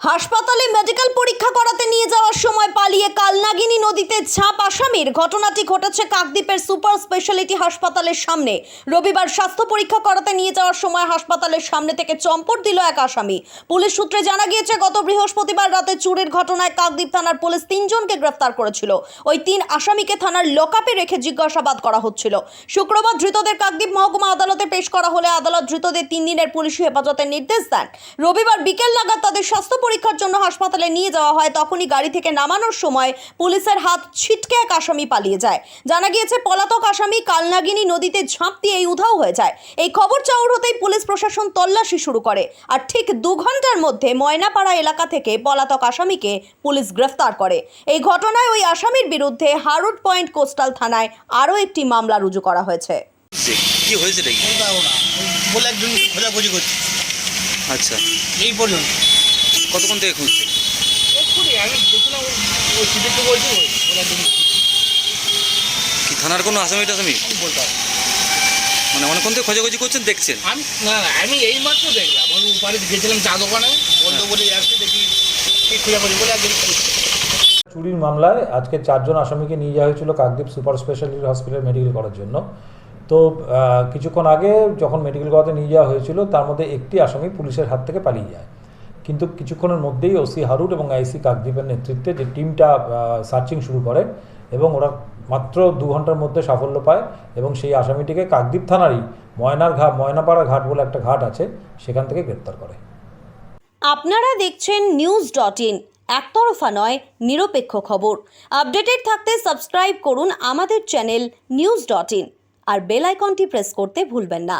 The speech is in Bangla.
হাসপাতালে মেডিকেল পরীক্ষা করাতে নিয়ে যাওয়ার সময় পালিয়ে কালনাগিনী নদীতে ঝাঁপ আসামির। ঘটনাটি ঘটেছে কাকদ্বীপের সুপার স্পেশালিটি হাসপাতালের সামনে। রবিবার স্বাস্থ্য পরীক্ষা করাতে নিয়ে যাওয়ার সময় হাসপাতালের সামনে থেকে চম্পট দিল এক আসামি। পুলিশ সূত্রে জানা গিয়েছে, গত বৃহস্পতিবার রাতে চুরির ঘটনায় কাকদ্বীপ থানার পুলিশ 3 জনকে গ্রেফতার করেছিল। ওই 3 আসামিকে থানার লকআপে রেখে জিজ্ঞাসাবাদ করা হচ্ছিল। শুক্রবার ধৃতদের কাকদ্বীপ মহকুমা আদালতে পেশ করা হলে আদালত ধৃতদের 3 দিনের পুলিশি হেফাজতের নির্দেশ দেন। রবিবার বিকেল নাগাদ তাদের স্বাস্থ্য পরীক্ষার জন্য হাসপাতালে নিয়ে যাওয়া হয়। তখনই গাড়ি থেকে নামানোর সময় পুলিশের হাত ছিটকে এক আসামি পালিয়ে যায়। জানা গিয়েছে, পলাতক আসামি কালনাগিনী নদীতে ঝাঁপ দিয়ে উধাও হয়ে যায়। এই খবর চাউর হতেই পুলিশ প্রশাসন তল্লাশি শুরু করে। আর ঠিক 2 ঘন্টার মধ্যে ময়নাপাড়া এলাকা থেকে পলাতক আসামিকে পুলিশ গ্রেফতার করে। এই ঘটনায় ওই আসামির বিরুদ্ধে হারুট পয়েন্ট কোস্টাল থানায় আরও একটি মামলা রুজু করা হয়েছে। কি হয়েছে নাকি বলে একজন খোঁজাখুঁজি করছে। আচ্ছা, এই পর্যন্ত কতক্ষণ থেকে খুঁজছে? এক্ষুনি আমি দেখলাম ওই সিদ্দিককে বলছি বলে একজন কি থানার কোনো আসামি টাসামি বলতে হবে। মানে অনেকক্ষণ থেকে খোঁজাখুঁজি করছেন, দেখছেন? আমি আমি এইমাত্র দেখলাম, আমি উপরে গেছিলাম চা দোকানে, বলতে বলে যাচ্ছি, দেখি এই খোঁজাখুঁজি বলে একজন চুরির মামলায় আজকে 4 জন আসামিকে নিয়ে যাওয়া হয়েছিল Kakdwip super speciality hospital medical করার জন্য। তো কিছুক্ষণ আগে যখন মেডিকেল করাতে নিয়ে যাওয়া হয়েছিল, তার মধ্যে একটি আসামি পুলিশের হাত থেকে পালিয়ে যায়। কিন্তু কিছুক্ষণের মধ্যেই ওসি হারুট এবং আইসি কাকদ্বীপের নেতৃত্বে যে টিমটা সার্চিং শুরু করে এবং ওরা মাত্র 2 ঘন্টার মধ্যে সাফল্য পায় এবং সেই আসামিটিকে কাকদ্বীপ থানারই ময়নাপাড়া ঘাট বলে একটা ঘাট আছে, সেখান থেকে গ্রেপ্তার করে। আপনারা দেখছেন news.in, একতরফা নয়, নিরপেক্ষ খবর। আপডেটেড থাকতে সাবস্ক্রাইব করুন আমাদের চ্যানেল news.in আর বেল আইকনটি প্রেস করতে ভুলবেন না।